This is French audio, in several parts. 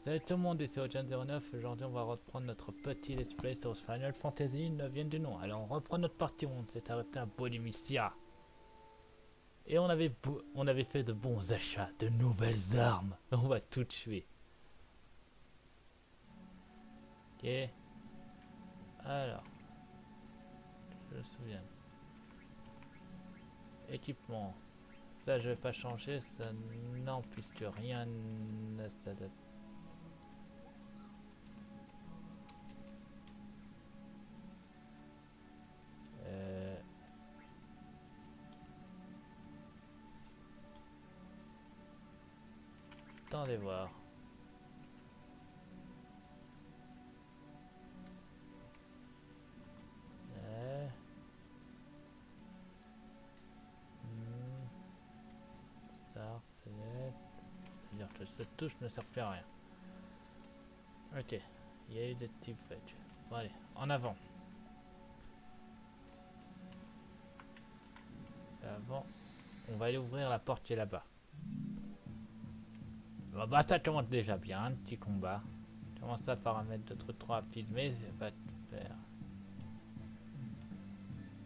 Salut tout le monde, ici Ojan09. Aujourd'hui, on va reprendre notre petit let's play sur Final Fantasy 9 du nom. Alors, on reprend notre partie où on s'est arrêté à Bolimisia. Et on avait fait de bons achats, de nouvelles armes. On va tout tuer. Ok. Alors, je me souviens. Équipement. Ça, je vais pas changer. Ça, non, puisque rien ne s'adapte. Attendez voir. Ça, c'est-à-dire que cette touche ne sert plus à rien. Ok, il y a eu des petits bugs. Bon allez, en avant. Avant, on va aller ouvrir la porte qui est là-bas. Bon, bah ça commence déjà bien, un petit combat. Comment ça paramètre de trucs trop rapide, mais c'est pas super.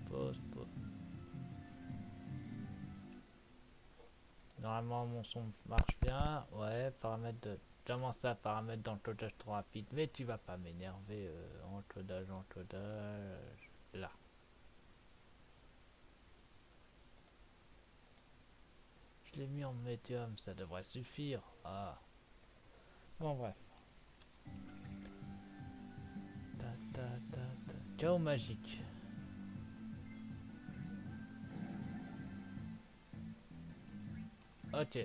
Pause, pause. Normalement mon son marche bien. Ouais, paramètre de... Comment ça paramètre d'encodage trop rapide, mais tu vas pas m'énerver. Encodage. Là. Je l'ai mis en médium, ça devrait suffire. Ah. Bon bref. Chaos magique. Ok.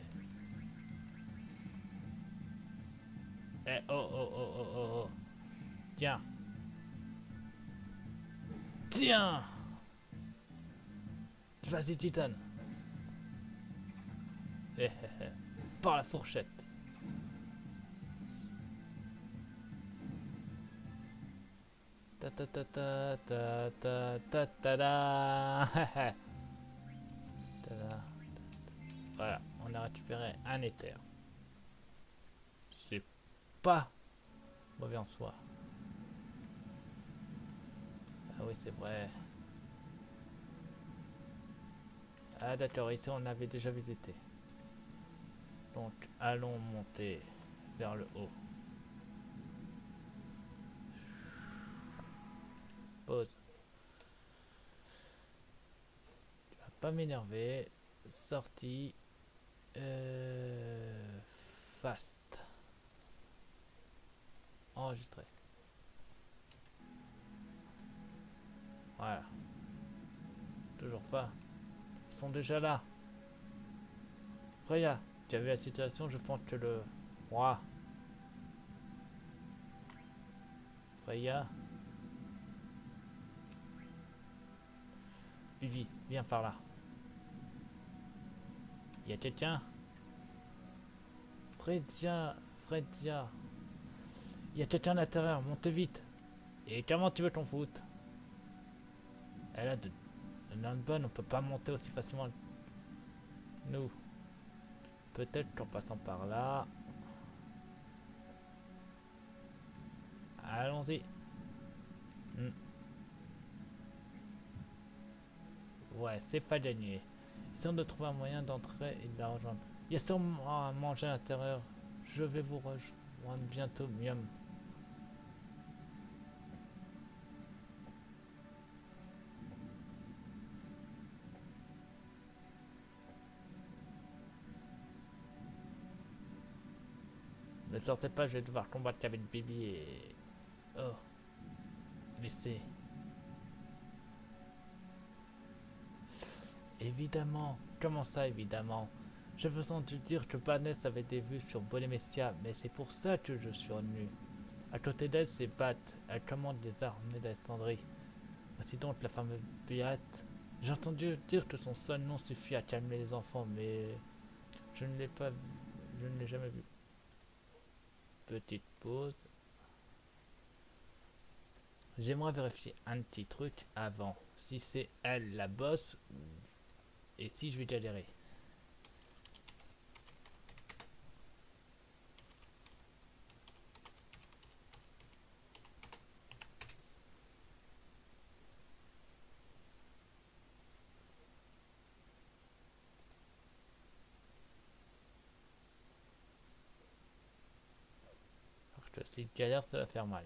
Eh oh. Tiens. Tiens. Vas-y Titan. Par la fourchette. Ta ta ta ta ta ta ta ta da. Voilà, on a récupéré un éther. C'est pas mauvais en soi. Ah oui, c'est vrai. Ah d'accord, ici on avait déjà visité. Donc allons monter vers le haut. Pause. Tu vas pas m'énerver. Sortie. Fast. Enregistré. Voilà. Toujours pas. Ils sont déjà là. Freya, tu as vu la situation, je pense que le roi. Freya. Vivi, viens par là. Il y a quelqu'un? Freya. Il y a quelqu'un à l'intérieur, monte vite. Et comment tu veux qu'on foute? Elle a de bonne, on peut pas monter aussi facilement. Nous. Peut-être qu'en passant par là. Allons-y. Ouais, c'est pas gagné. Essayons de trouver un moyen d'entrer et de la rejoindre. Il y a sûrement à manger à l'intérieur. Je vais vous rejoindre bientôt, miam. Ne sortez pas, je vais devoir combattre avec Bibi et... Oh. Mais c'est... Évidemment. Comment ça, évidemment? Je veux sans te dire que Vanessa avait des vues sur Bolemessia, mais c'est pour ça que je suis revenu. À côté d'elle, c'est Bat. Elle commande des armées d'Alexandrie. Voici donc la fameuse Beate. J'ai entendu dire que son seul nom suffit à calmer les enfants, mais je ne l'ai pas vu. Je ne l'ai jamais vu. Petite pause. J'aimerais vérifier un petit truc avant. Si c'est elle la boss, et si je vais galérer. Si galère, ça va faire mal.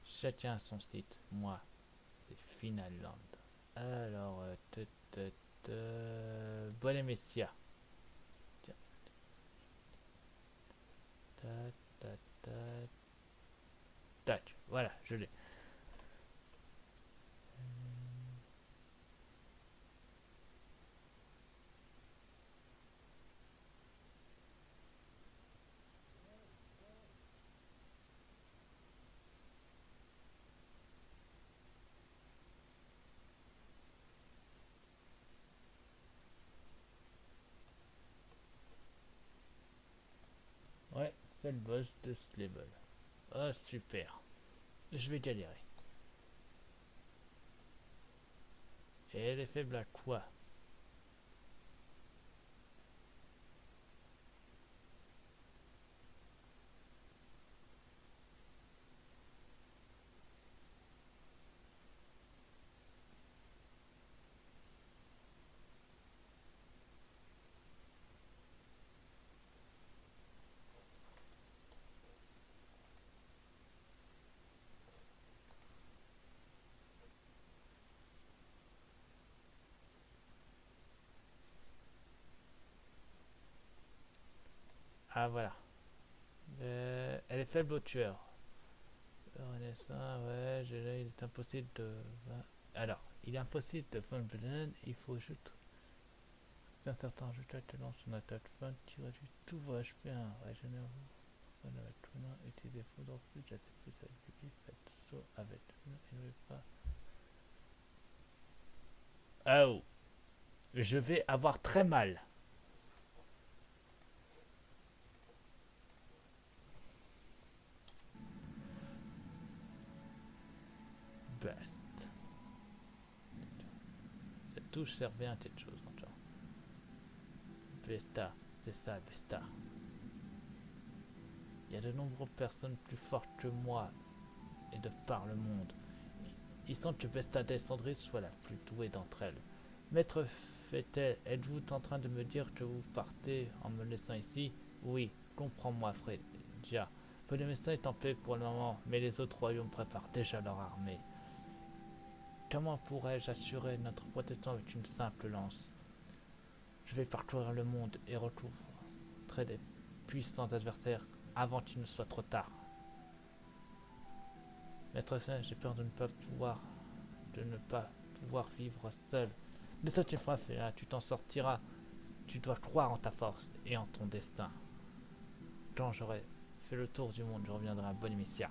Chacun a son site. Moi, c'est Finalland. Alors, Bonne Messia. Tiens. Ta, ta, ta, tac. Voilà, je l'ai. Ouais, c'est le boss de ce level. Oh, super. Je vais galérer. Et elle est faible à quoi? Ah, voilà. Elle est faible au tueur. Renaissance, ouais, il est impossible de... Alors, il est impossible de fun villain, il faut juste... C'est incertain, je te lance une attaque fun, tu réduis tout vos HP1, régénère-vous. Ça va être tout non, utilisez foudre plus, j'ai plus avec Bibi, faites saut avec tout non, il ne veut pas... Oh, je vais avoir très mal. Best. Cette touche servait à quelque chose, encore. Vesta, c'est ça, Vesta. Il y a de nombreuses personnes plus fortes que moi et de par le monde. Il semble que Vesta Descendris soit la plus douée d'entre elles. Maître Fettel, êtes-vous en train de me dire que vous partez en me laissant ici? Oui, comprends-moi, Fredia. Polymécin est en paix pour le moment, mais les autres royaumes préparent déjà leur armée. Comment pourrais-je assurer notre protection avec une simple lance? Je vais parcourir le monde et retrouver des puissants adversaires avant qu'il ne soit trop tard. Maître Saint, j'ai peur de ne pas pouvoir vivre seul. Ne t'inquiète pas, Féa, tu t'en sortiras. Tu dois croire en ta force et en ton destin. Quand j'aurai fait le tour du monde, je reviendrai à Bonimissia.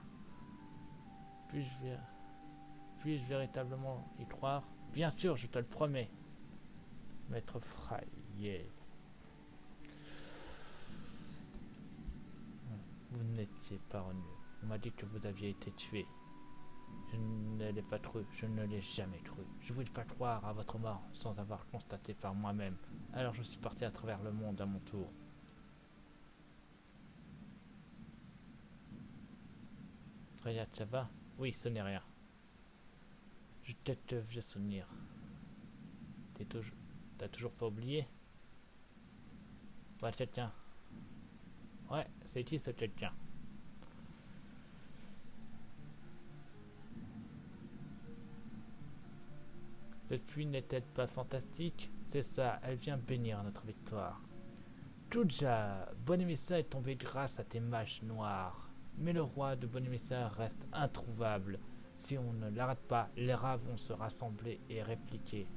Puis-je véritablement y croire? Bien sûr, je te le promets. Maître Frayer. Vous n'étiez pas revenu. On m'a dit que vous aviez été tué. Je ne l'ai pas cru, je ne l'ai jamais cru. Je ne voulais pas croire à votre mort sans avoir constaté par moi-même. Alors je suis parti à travers le monde à mon tour. Freya, ça va? Oui, ce n'est rien. J'ai quelques vieux souvenirs. T'as toujours pas oublié? Ouais, quelqu'un. Ouais, c'est qui ce quelqu'un? Cette pluie n'est-elle pas fantastique? C'est ça, elle vient bénir notre victoire. Tuja, Bonemissa est tombé grâce à tes mages noirs. Mais le roi de Bonemissa reste introuvable. Si on ne l'arrête pas, les rats vont se rassembler et répliquer.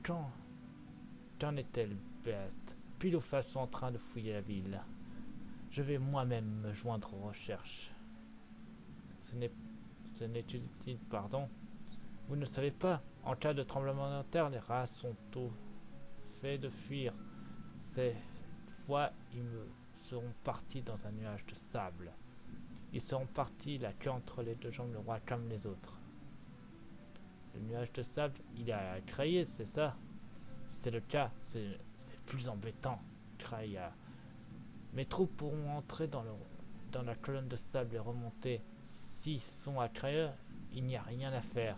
Qu'en est-elle, Best? Pile ou face en train de fouiller la ville. Je vais moi-même me joindre aux recherches. Ce n'est utile, pardon. Vous ne savez pas, en cas de tremblement de terre, les rats sont au fait de fuir. Cette fois, ils me seront partis dans un nuage de sable. Ils seront partis la queue entre les deux jambes, le roi comme les autres. Le nuage de sable, il a créé, c'est ça? Si c'est le cas, c'est plus embêtant. Traya. Mes troupes pourront entrer dans la colonne de sable et remonter. S'ils sont à Traya, il n'y a rien à faire.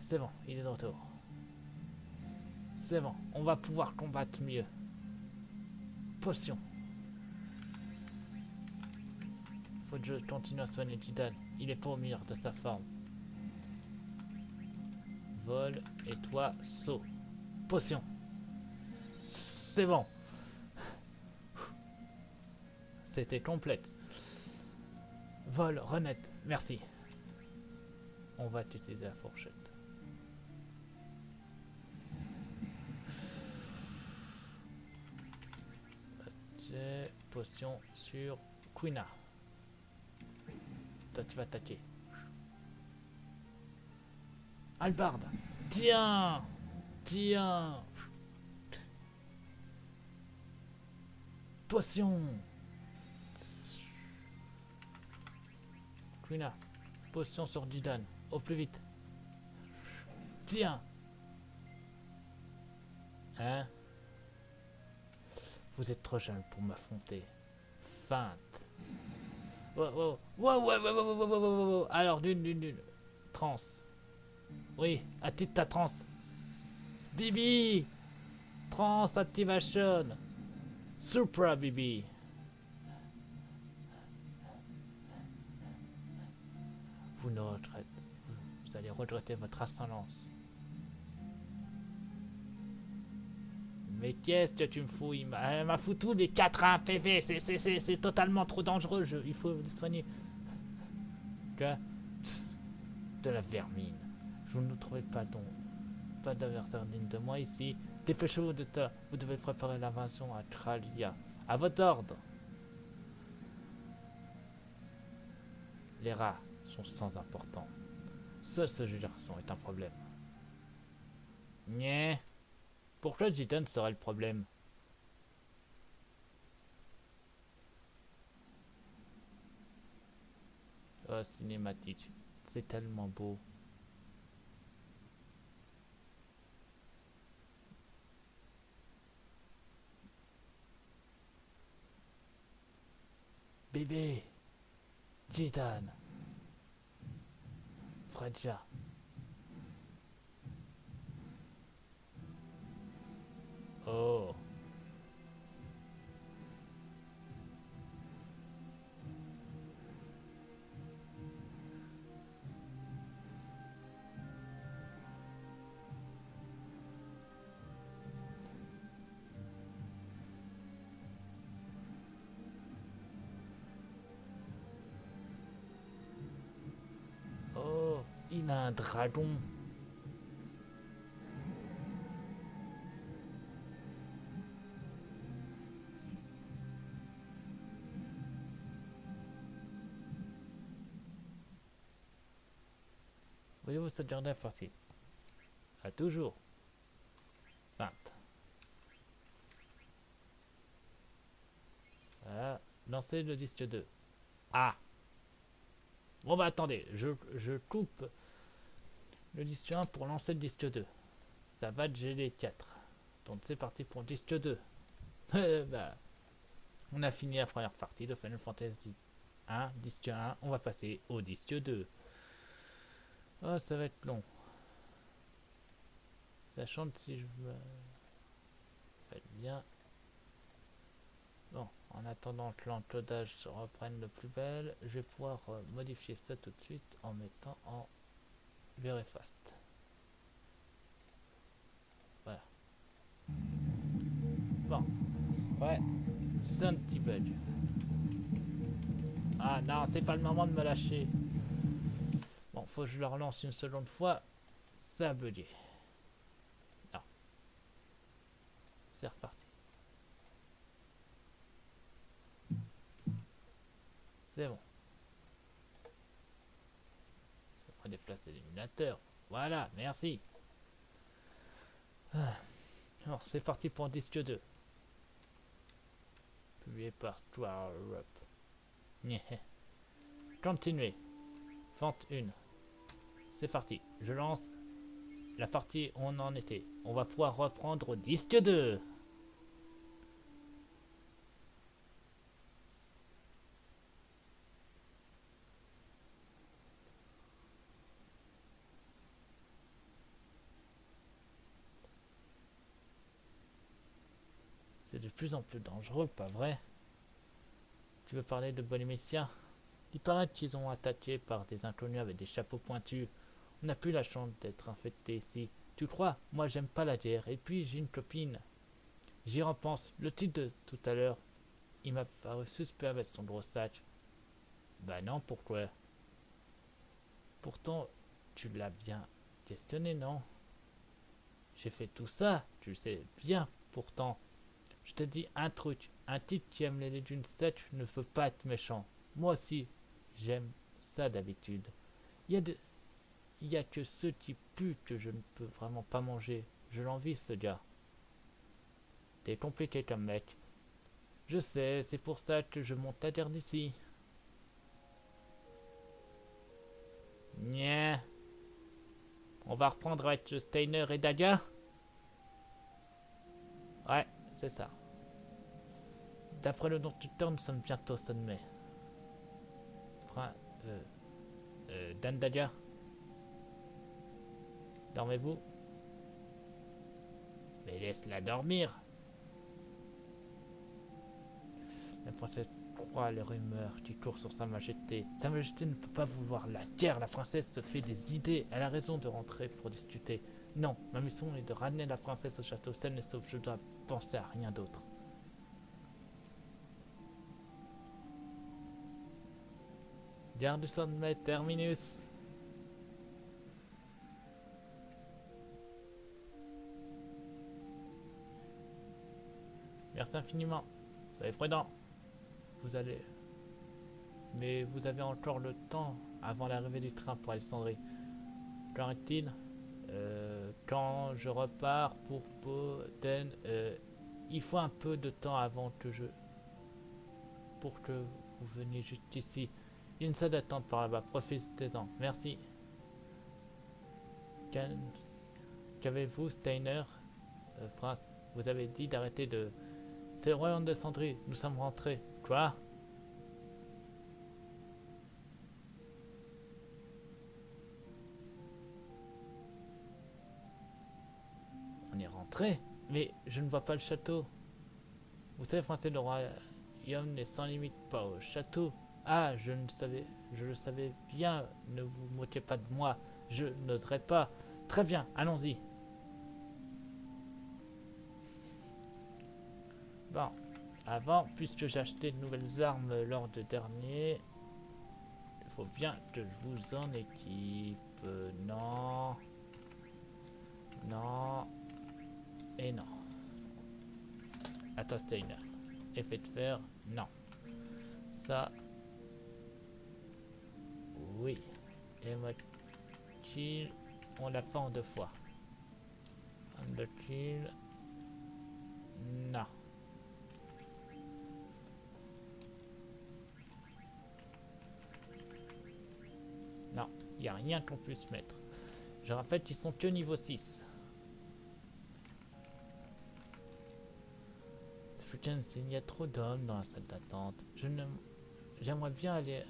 C'est bon, il est de retour. C'est bon, on va pouvoir combattre mieux. Potion. Faut que je continue à soigner Jidan. Il est pas au meilleur de sa forme. Vol et toi, saut. Potion. C'est bon. C'était complète. Vol, renette. Merci. On va utiliser la fourchette. J'ai potion sur Quina. Toi, tu vas attaquer. Albarde. Tiens. Tiens. Potion. Quina. Potion sur Jidan. Au plus vite. Tiens. Hein? Vous êtes trop jeune pour m'affronter. Feinte. Wow, wow, wow, wow, wow, wow, wow, wow, wow, wow. Alors, d'une. Trans. Oui, active ta trans. Bibi. Trans activation. Supra, Bibi. Vous ne regrettez. Vous allez regretter votre ascendance. Mais qu'est-ce que tu me fous? Elle m'a foutu les 4 à 1 PV. C'est totalement trop dangereux. Il faut le soigner. De la vermine. Je ne trouvez pas pas d'adversaire digne de moi ici. Dépêchez-vous de toi. Vous devez préparer l'invasion à Tralia. À votre ordre. Les rats sont sans importance. Seul ce garçon est un problème. Nyeh. Pourquoi Jidan serait le problème? Oh, cinématique. C'est tellement beau. Bébé. Jidan. Fredja. Oh. Oh. Il a un dragon. Voyez-vous cette journée facile? À toujours. Feinte. Voilà. Lancez le disque 2. Ah. Bon bah attendez, je coupe le disque 1 pour lancer le disque 2. Ça va de geler 4. Donc c'est parti pour le disque 2. Bah, on a fini la première partie de Final Fantasy 1, disque 1. On va passer au disque 2. Oh, ça va être long. Ça chante si je veux. Faites bien. Bon, en attendant que l'encodage se reprenne de plus belle, je vais pouvoir modifier ça tout de suite en mettant en very fast. Voilà. Bon. Ouais. C'est un petit bug. Ah non, c'est pas le moment de me lâcher. Bon, faut que je le relance une seconde fois. Ça a bugué. Non. C'est reparti. C'est bon. Ça prend des places d'éliminateur. Voilà, merci. Alors, c'est parti pour un disque 2. Publié par Square Up. Continuez. Fente 1. C'est parti. Je lance la partie où on en était. On va pouvoir reprendre au disque 2. C'est de plus en plus dangereux, pas vrai? Tu veux parler de Bonémécia? Il paraît qu'ils ont attaqué par des inconnus avec des chapeaux pointus. On n'a plus la chance d'être infecté ici. Tu crois? Moi j'aime pas la guerre. Et puis j'ai une copine. J'y repense. Le type de tout à l'heure, il m'a paru suspect avec son gros sac. Bah non, pourquoi? Pourtant, tu l'as bien questionné, non? J'ai fait tout ça, tu le sais bien, pourtant. Je te dis un truc, un type qui aime les légumes secs ne peut pas être méchant. Moi aussi, j'aime ça d'habitude. Il y a de... Il y a que ceux qui puent que je ne peux vraiment pas manger. Je l'envie, ce gars. T'es compliqué comme mec. Je sais, c'est pour ça que je monte la terre d'ici. Nya. On va reprendre avec Steiner et Daga. Ouais, c'est ça. D'après le docteur, nous sommes bientôt au sommet. Dan Daga. Dormez-vous? Mais laisse-la dormir. La princesse croit les rumeurs qui courent sur Sa Majesté. Sa Majesté ne peut pas vouloir la guerre. La princesse se fait des idées. Elle a raison de rentrer pour discuter. Non, ma mission est de ramener la princesse au château saine et sauf je dois penser à rien d'autre. Guerre du sommet terminus. Merci infiniment. Soyez prudents. Vous allez... Mais vous avez encore le temps avant l'arrivée du train pour Alexandrie. Qu'en est-il? Quand je repars pour Poten, il faut un peu de temps avant que je... pour que vous veniez juste ici. Il y a une salle d'attente par là-bas. Profitez-en. Merci. Qu'avez-vous, Steiner? Prince, vous avez dit d'arrêter de... C'est le royaume de Sandrie. Nous sommes rentrés. Quoi? On est rentré? Mais je ne vois pas le château. Vous savez, français, le royaume n'est sans limite pas au château. Ah, je le savais bien. Ne vous moquez pas de moi. Je n'oserais pas. Très bien, allons-y. Bon, avant, puisque j'ai acheté de nouvelles armes lors de dernier, il faut bien que je vous en équipe. Non. Non. Et non. Attends, Steiner. Effet de fer, non. Ça, oui. Et moi, kill, on l'a pas en deux fois. On kill, non. Non, il n'y a rien qu'on puisse mettre. Je rappelle qu'ils sont que niveau 6. Il y a trop d'hommes dans la salle d'attente. J'aimerais bien aller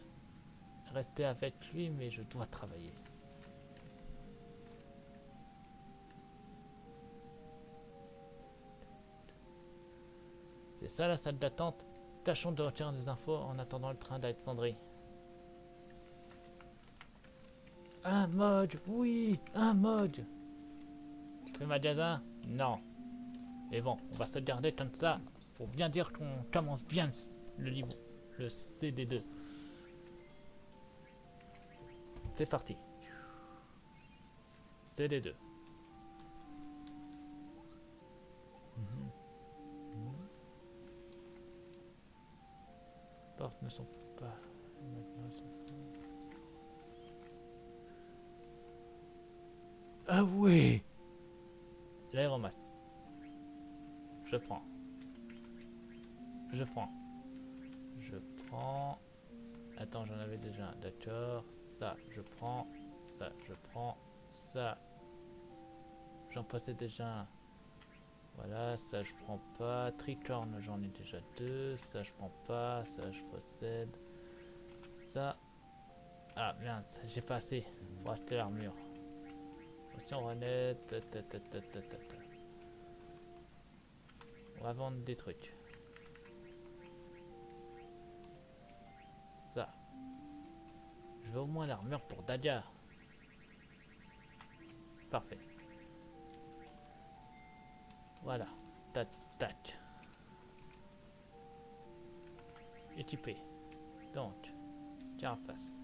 rester avec lui, mais je dois travailler. C'est ça la salle d'attente? Tâchons de retirer des infos en attendant le train d'Alexandrie. Un mode, oui, un mode. Tu fais magasin? Non. Mais bon, on va se garder comme ça pour bien dire qu'on commence bien le livre, le CD2. C'est parti. CD2. Portes ne sont pas... Ah oui. L'aéromasse. Je prends. Je prends. Je prends. Attends, j'en avais déjà un. D'accord. Ça, je prends. Ça, je prends. Ça. J'en possède déjà un. Voilà, ça je prends pas. Tricorne, j'en ai déjà deux. Ça je prends pas. Ça je possède. Ça. Ah mince, j'ai pas assez. Faut acheter l'armure. Potion renette. On va vendre des trucs. Ça. Je veux au moins l'armure pour Dadia. Parfait. Voilà. Tac, tac. Équipé. Donc, carapace.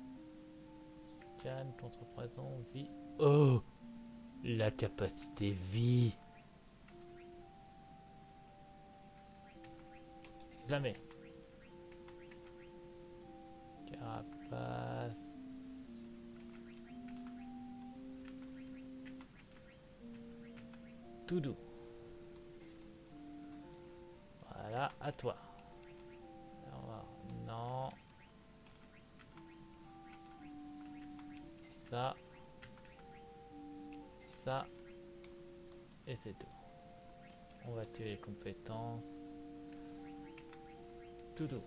Scan, contrepoison, vie. Oh! La capacité vie. Jamais. Carapace. Tout doux. Voilà, à toi. Non. Ça. Ça. Et c'est tout. On va tuer les compétences. Tout doux.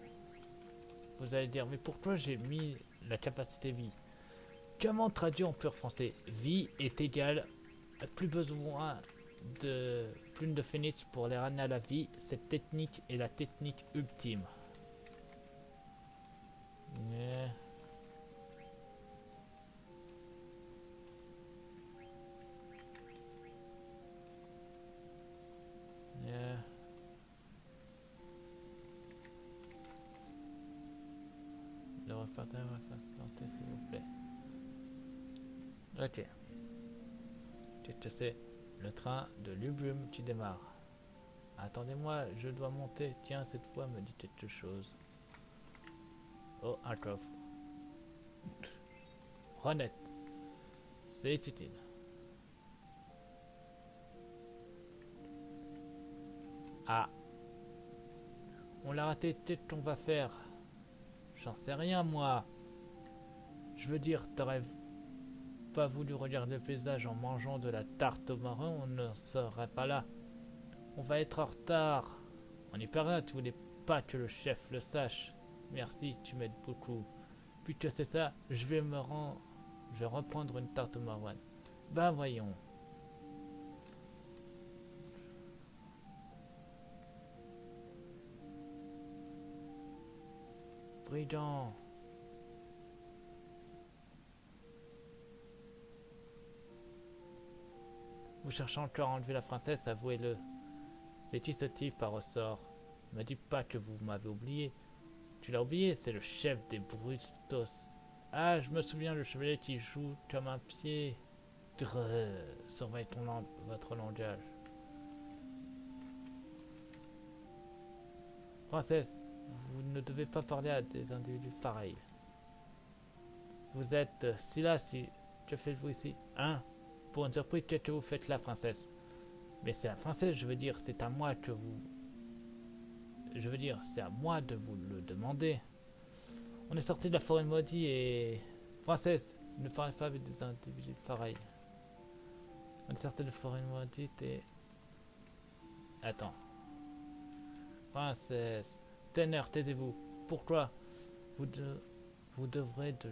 Vous allez dire, mais pourquoi j'ai mis la capacité vie? Comment traduire en pur français? Vie est égale à plus besoin de plumes de phénix pour les ramener à la vie. Cette technique est la technique ultime. Yeah. Yeah. Le refaire santé s'il vous plaît. Ok. Qu'est-ce que c'est? Le train de Lublum qui démarre. Attendez-moi, je dois monter. Tiens, cette fois me dit quelque chose. Oh, un coffre. Renette. C'est utile. Ah. On l'a raté, qu'est-ce qu'on va faire? J'en sais rien, moi. Je veux dire, t'aurais pas voulu regarder le paysage en mangeant de la tarte au marron, on ne serait pas là. On va être en retard. On n'y perd rien, tu voulais pas que le chef le sache. Merci, tu m'aides beaucoup. Puis que c'est ça, je vais reprendre une tarte au marron. Ben voyons. Brillant. Vous cherchez encore à enlever la princesse, avouez-le. C'est qui ce type par ressort? Ne me dis pas que vous m'avez oublié. Tu l'as oublié, c'est le chef des Brustos. Ah, je me souviens, le chevalier qui joue comme un pied. Surveille votre langage. Princesse, vous ne devez pas parler à des individus pareils. Vous êtes Silas, que faites-vous ici? Hein? Pour une surprise, qu'est-ce que vous faites là, princesse? Mais c'est la princesse, je veux dire, c'est à moi que vous... Je veux dire, c'est à moi de vous le demander. On est sorti de la forêt maudite et... Princesse, ne parlez pas avec des individus pareils. On est sorti de la forêt maudite et... Attends. Princesse... Tanner, taisez-vous. Pourquoi vous devrez de...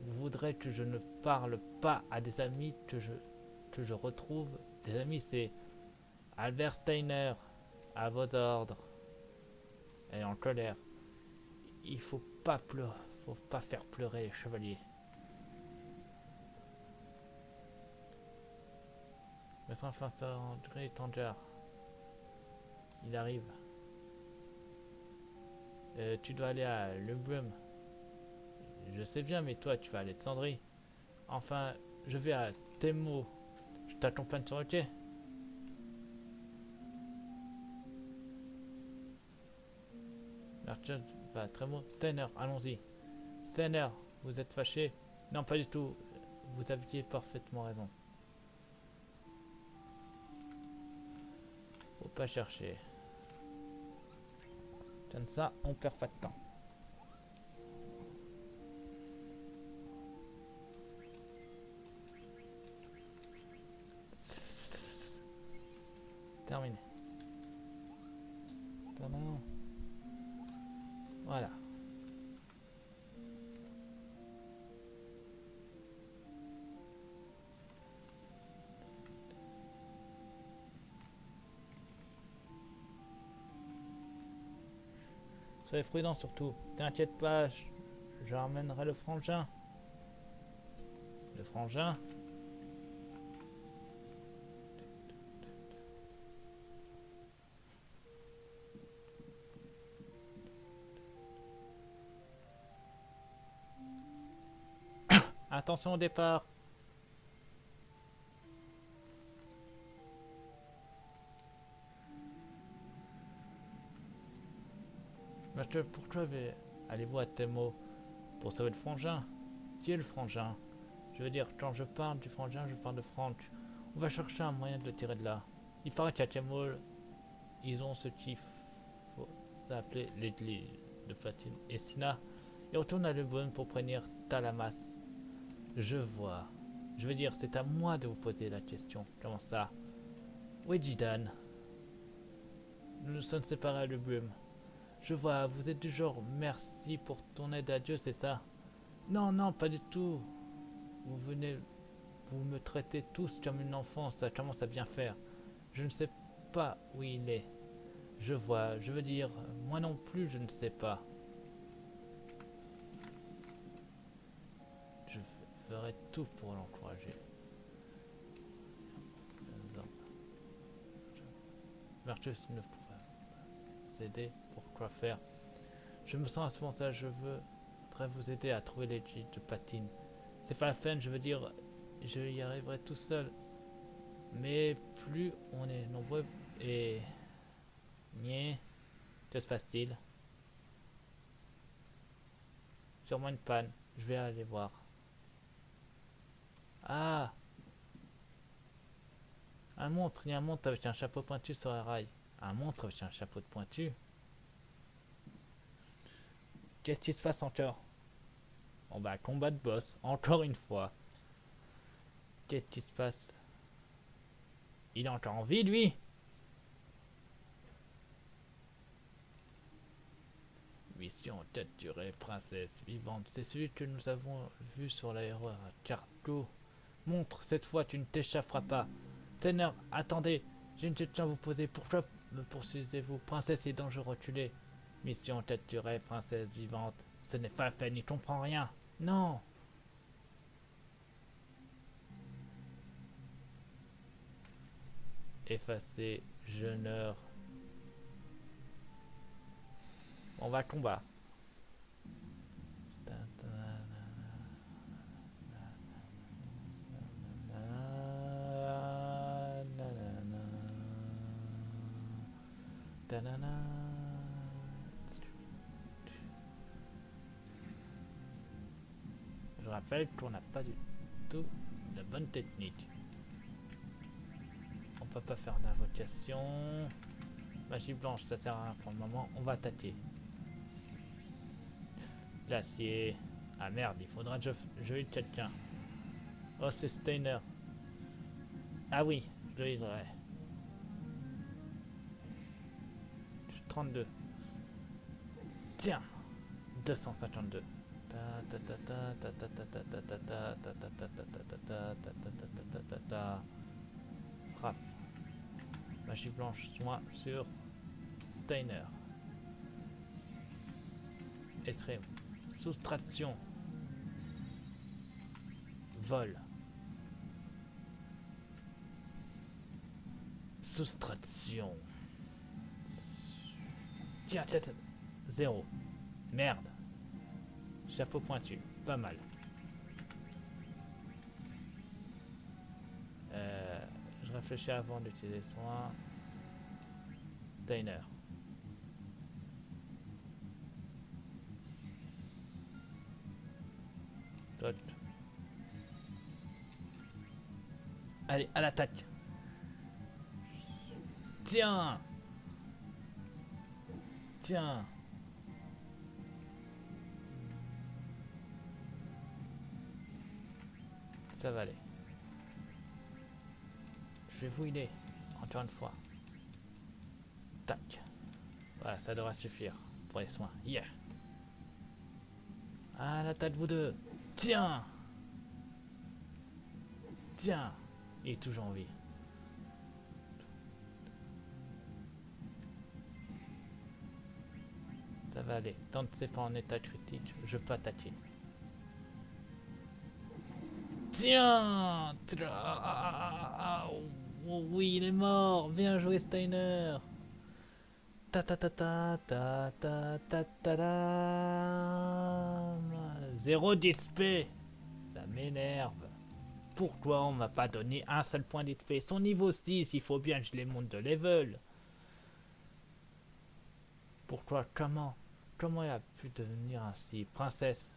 Vous voudrez que je ne parle pas à des amis que je retrouve. Des amis, c'est Albert Steiner, à vos ordres. Elle est en colère. Il faut pas faire pleurer les chevaliers. Maître infantry Tanger. Il arrive. Tu dois aller à Lublum. Je sais bien, mais toi, tu vas aller de Sandry. Enfin, je vais à Temo. Je t'accompagne sur le quai. Merchant va à Temo. Tanner, allons-y. Tanner, vous êtes fâché? Non, pas du tout. Vous aviez parfaitement raison. Faut pas chercher. Comme ça, on perd pas de temps. Terminé. Voilà. Soyez prudent surtout. T'inquiète pas, je ramènerai le frangin. Le frangin. Attention au départ. Master, pourquoi allez-vous à Temo pour sauver le frangin? Qui est le frangin? Je veux dire, quand je parle du frangin, je parle de Franck. On va chercher un moyen de le tirer de là. Il paraît qu'à Temo, ils ont ce qu'il faut s'appeler l'église de Platine et Sina. Ils retournent à Lebon pour prévenir Talamas. Je vois. Je veux dire, c'est à moi de vous poser la question. Comment ça? Où est Jidan? Nous nous sommes séparés à Lebum. Je vois, vous êtes du genre merci pour ton aide à Dieu, c'est ça? Non, non, pas du tout. Vous me traitez tous comme une enfant, ça commence à bien faire. Je ne sais pas où il est. Je vois, je veux dire, moi non plus, je ne sais pas. Je ferai tout pour l'encourager. Marcus ne pourra vous aider, pourquoi faire? Je me sens responsable, je voudrais vous aider à trouver les guides de Patine. C'est pas la peine, je veux dire, je y arriverai tout seul. Mais plus on est nombreux et... Niais, que se passe-t-il? Sûrement une panne, je vais aller voir. Ah! Un montre, il y a un montre avec un chapeau pointu sur la rail. Un montre avec un chapeau de pointu? Qu'est-ce qui se passe encore? On va combat de boss, encore une fois. Qu'est-ce qui se passe? Il est encore en vie, lui? Mission capturée, princesse vivante. C'est celui que nous avons vu sur l'aéroport à Cargo. Montre, cette fois tu ne t'échapperas pas. Ténor, attendez, j'ai une question à vous poser. Pourquoi me poursuivez-vous? Princesse est dangereux, reculez. Mission capturée, princesse vivante. Ce n'est pas fait, n'y comprend rien. Non. Effacé, jeuneur. On va combat. Je rappelle qu'on n'a pas du tout la bonne technique. On peut pas faire d'invocation. Magie blanche, ça sert à rien pour le moment. On va attaquer. Glacier. Ah merde, il faudra que je hit quelqu'un. Oh, c'est Steiner. Ah oui, je le hitterai. 32. Tiens, 252. Frappe. Magie blanche, soin sur Steiner. Extrême. Soustraction. Vol. Soustraction. Tiens, 0. Merde. Chapeau pointu. Pas mal. Je réfléchis avant d'utiliser soin. Steiner. Dodge. Allez, à l'attaque. Tiens. Tiens. Ça va aller. Je vais vous aider. Encore une fois. Tac. Voilà, ça devrait suffire pour les soins. Yeah. Ah, la tête, vous deux. Tiens. Tiens. Il est toujours en vie. Ça va aller. Tant que c'est pas en état critique, je patatine. Tiens! Oh, oui, il est mort! Bien joué, Steiner! Ta ta ta ta ta ta ta ta ta. Zéro d'XP! Ça m'énerve. Pourquoi on m'a pas donné un seul point d'XP? Son niveau 6, il faut bien que je les monte de level. Pourquoi? Comment il a pu devenir ainsi? Princesse.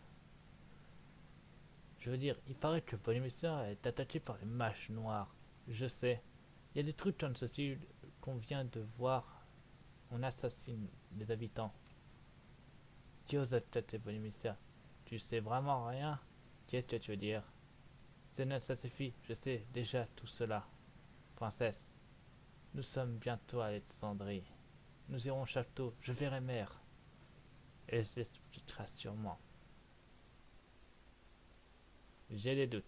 Je veux dire, il paraît que Polymécien est attaqué par les mâches noires. Je sais. Il y a des trucs comme ceci qu'on vient de voir. On assassine les habitants. Qui ose attaquer Polymécien? Tu sais vraiment rien? Qu'est-ce que tu veux dire? Ça suffit, je sais déjà tout cela. Princesse, nous sommes bientôt à Alexandrie. Nous irons au château, je verrai mère. Elle s'expliquera sûrement. J'ai des doutes.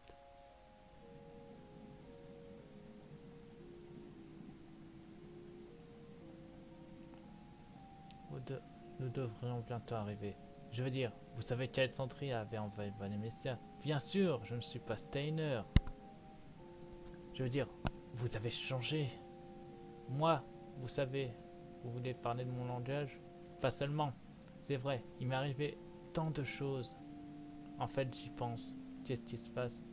Nous devrions bientôt arriver. Je veux dire, vous savez qu'Alexandrie avait envahi Valémécia. Bien sûr, je ne suis pas Steiner. Je veux dire, vous avez changé. Moi, vous savez, vous voulez parler de mon langage? Pas seulement. C'est vrai, il m'est arrivé tant de choses. En fait, j'y pense. Qu'est-ce qui se passe?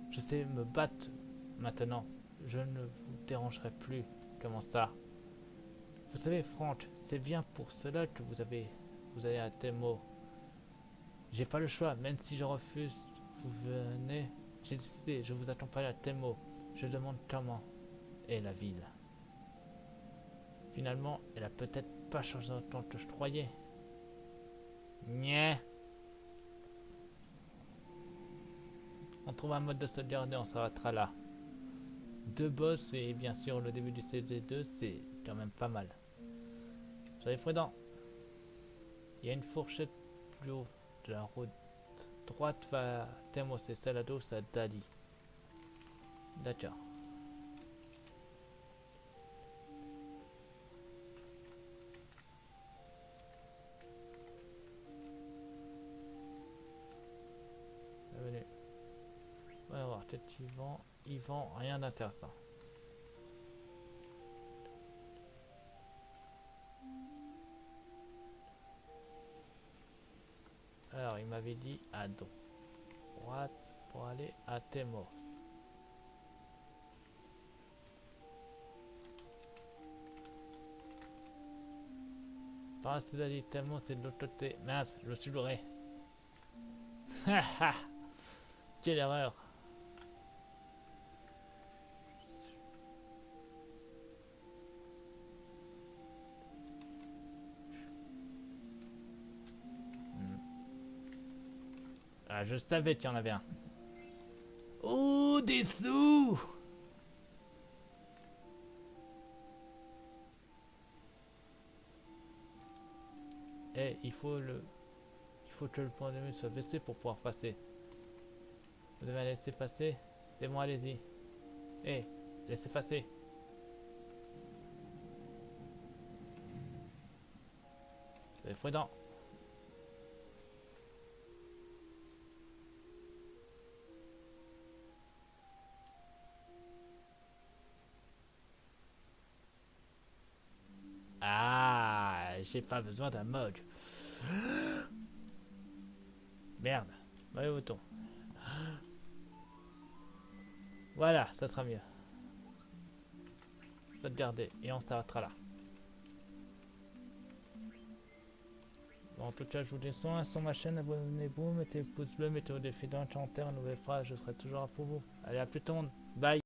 Je sais me battre maintenant. Je ne vous dérangerai plus. Comment ça? Vous savez, Franck, c'est bien pour cela que vous allez à Temo. J'ai pas le choix, même si je refuse, vous venez. J'ai décidé, je vous accompagne à Temo. Je demande comment est la ville. Finalement, elle a peut-être pas changé autant que je croyais. Nyeh. On trouve un mode de sauvegarde et on s'arrêtera là. 2 boss et bien sûr le début du CD2, c'est quand même pas mal. Soyez prudents. Il y a une fourchette plus haut de la route droite vers Temo, c'est celle à dos, c'est Dali. D'accord. Bienvenue. On va voir, peut-être ils vendent rien d'intéressant. Alors, il m'avait dit à droite pour aller à Temo. Par là, c'est dit Temo, c'est de l'autre côté. Mince, je me suis louré. Haha, quelle erreur. Ah, je savais qu'il y en avait un. Oh, des sous! Eh, il faut que le point de vue soit baissé pour pouvoir passer. Vous devez laisser passer. C'est bon, allez-y. Eh, laissez passer. Soyez prudent. Ah, j'ai pas besoin d'un mode. Merde. Mauvais bouton. Voilà, ça sera mieux. Sauvegarder et on s'arrêtera là. Bon, en tout cas, je vous dis soin sur ma chaîne, abonnez-vous, mettez le pouce bleu, mettez au défi d'un commentaire, une nouvelle phrase, je serai toujours là pour vous. Allez, à plus tout le monde. Bye.